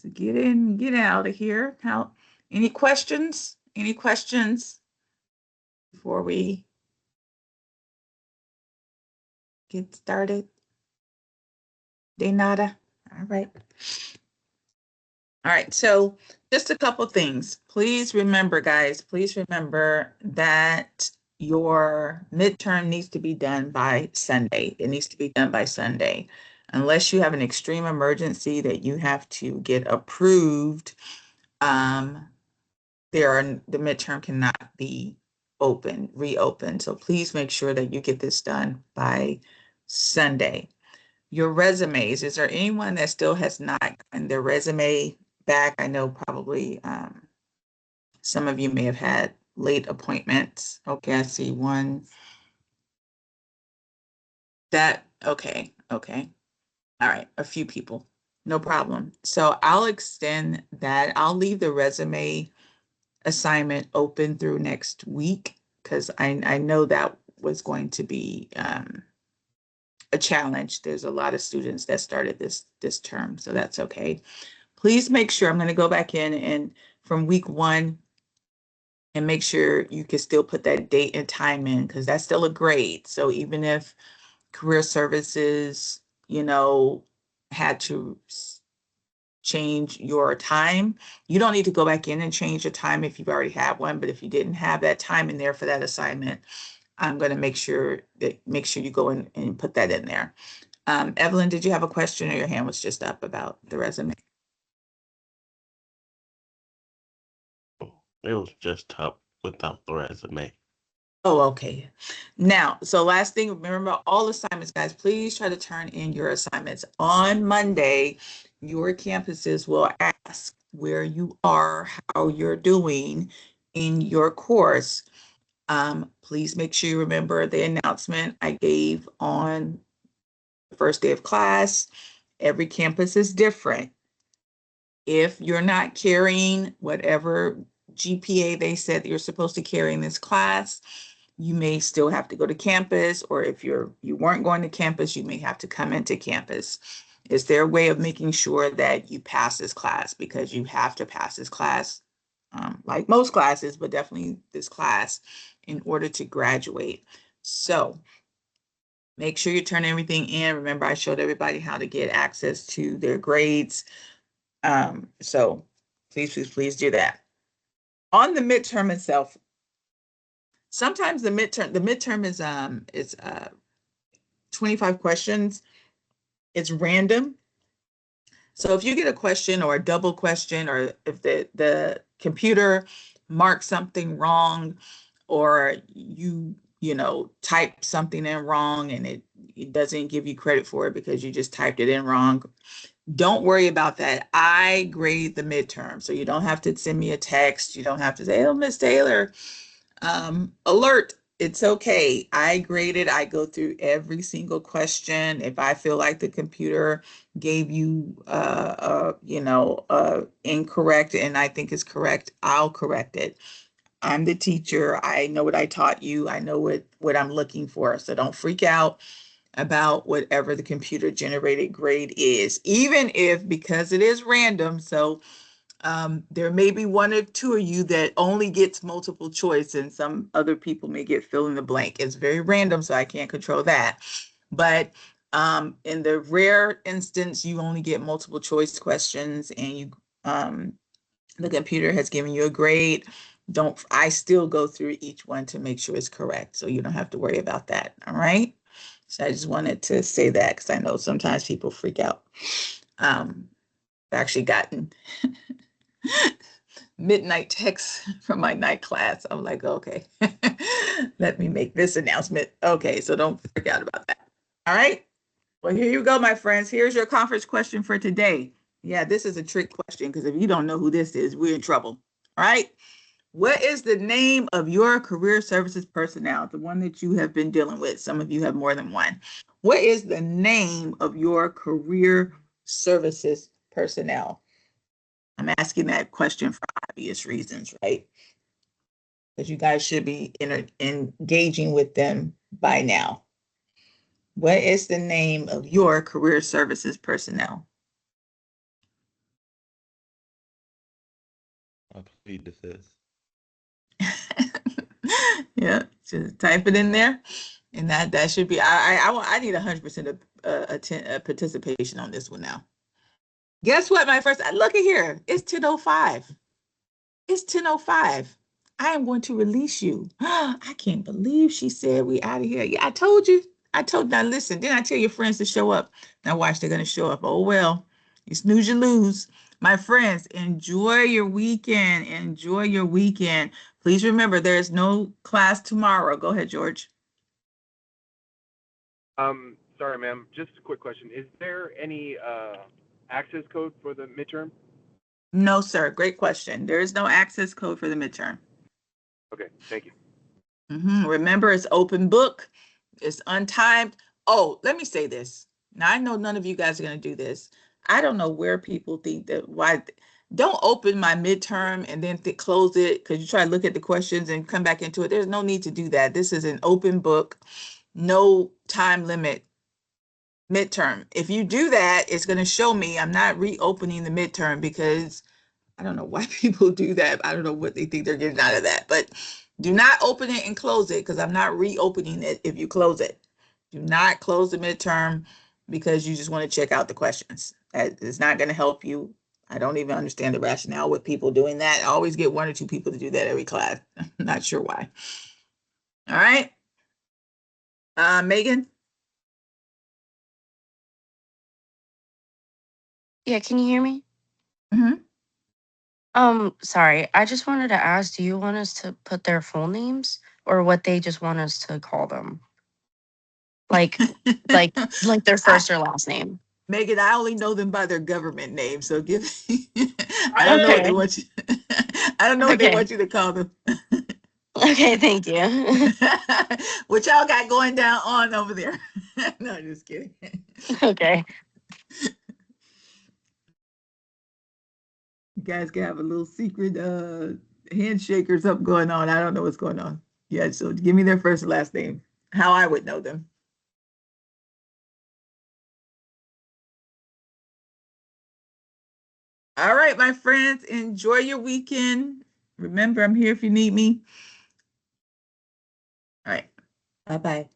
So get in, get out of here. Any questions? Any questions before we get started? De nada. All right. All right. So just a couple things. Please remember, guys, please remember that your midterm needs to be done by Sunday. It needs to be done by Sunday. Unless you have an extreme emergency that you have to get approved, the midterm cannot be reopened. So please make sure that you get this done by Sunday. Your resumes, is there anyone that still has not gotten their resume back? I know probably some of you may have had late appointments. Okay, I see one. Okay. All right, a few people. No problem. So I'll extend that. I'll leave the resume assignment open through next week because I know that was going to be a challenge. There's a lot of students that started this term, so that's okay. Please make sure, I'm going to go back in and from week 1 and make sure you can still put that date and time in because that's still a grade. So even if career services, had to change your time, you don't need to go back in and change your time if you've already had one. But if you didn't have that time in there for that assignment, I'm going to make sure you go in and put that in there. Evelyn, did you have a question or your hand was just up about the resume? It was just up without the resume. Oh, okay. Now, so last thing, remember all assignments, guys, please try to turn in your assignments. On Monday, your campuses will ask where you are, how you're doing in your course. Please make sure you remember the announcement I gave on the first day of class. Every campus is different. If you're not carrying whatever GPA they said that you're supposed to carry in this class, you may still have to go to campus, or if you weren't going to campus, you may have to come into campus. Is there a way of making sure that you pass this class? Because you have to pass this class, like most classes, but definitely this class, in order to graduate. So make sure you turn everything in. Remember, I showed everybody how to get access to their grades. So please do that. On the midterm itself, sometimes the midterm is 25 questions. It's random. So if you get a question or a double question, or if the computer marks something wrong, or you type something in wrong and it doesn't give you credit for it because you just typed it in wrong, don't worry about that. I grade the midterm, so you don't have to send me a text. You don't have to say, "Oh, Miss Taylor, alert." It's okay. I grade it. I go through every single question. If I feel like the computer gave you, incorrect and I think it's correct, I'll correct it. I'm the teacher. I know what I taught you. I know what I'm looking for. So don't freak out about whatever the computer generated grade is, even if, because it is random. So there may be one or two of you that only gets multiple choice and some other people may get fill in the blank. It's very random, so I can't control that. But in the rare instance, you only get multiple choice questions and the computer has given you a grade, I still go through each one to make sure it's correct. So you don't have to worry about that. All right. So I just wanted to say that because I know sometimes people freak out. I've actually gotten midnight texts from my night class. I'm like, okay, let me make this announcement. Okay, so don't freak out about that. All right. Well, here you go, my friends. Here's your conference question for today. Yeah, this is a trick question because if you don't know who this is, we're in trouble. All right. What is the name of your career services personnel, the one that you have been dealing with? Some of you have more than one. What is the name of your career services personnel? I'm asking that question for obvious reasons, right? Because you guys should be engaging with them by now. What is the name of your career services personnel? Repeat this. Yeah, just type it in there, and that should be. I need 100% of participation on this one now. Guess what, my first? Look at here. It's 10:05. It's 10:05. I am going to release you. I can't believe she said we out of here. Yeah, I told you. I told now listen, didn't I tell your friends to show up? Now watch, they're gonna show up. Oh well. You snooze, you lose. My friends, enjoy your weekend. Enjoy your weekend. Please remember there is no class tomorrow. Go ahead, George. Sorry, ma'am. Just a quick question. Is there any access code for the midterm? No, sir. Great question. There is no access code for the midterm. Okay, thank you. Remember, it's open book. It's untimed. Oh, let me say this. Now, I know none of you guys are going to do this. I don't know where people think that why. Don't open my midterm and then close it because you try to look at the questions and come back into it. There's no need to do that. This is an open book, no time limit midterm. If you do that, it's going to show me I'm not reopening the midterm because I don't know why people do that. I don't know what they think they're getting out of that. But do not open it and close it because I'm not reopening it if you close it. Do not close the midterm because you just want to check out the questions. That is not going to help you. I don't even understand the rationale with people doing that. I always get one or two people to do that every class. I'm not sure why. All right. Megan? Yeah, can you hear me? Mhm. Sorry. I just wanted to ask, do you want us to put their full names or what they just want us to call them? Like like like their I, first or last name. Megan, I only know them by their government name, so give I don't know what they Okay. want you. I don't know what they Okay. want you to call them. Okay, thank you. What y'all got going down on over there? No, just kidding. Okay. You guys can have a little secret handshake or something going on. I don't know what's going on. Yeah, so give me their first and last name. How I would know them. All right, my friends, enjoy your weekend. Remember, I'm here if you need me. All right. Bye-bye.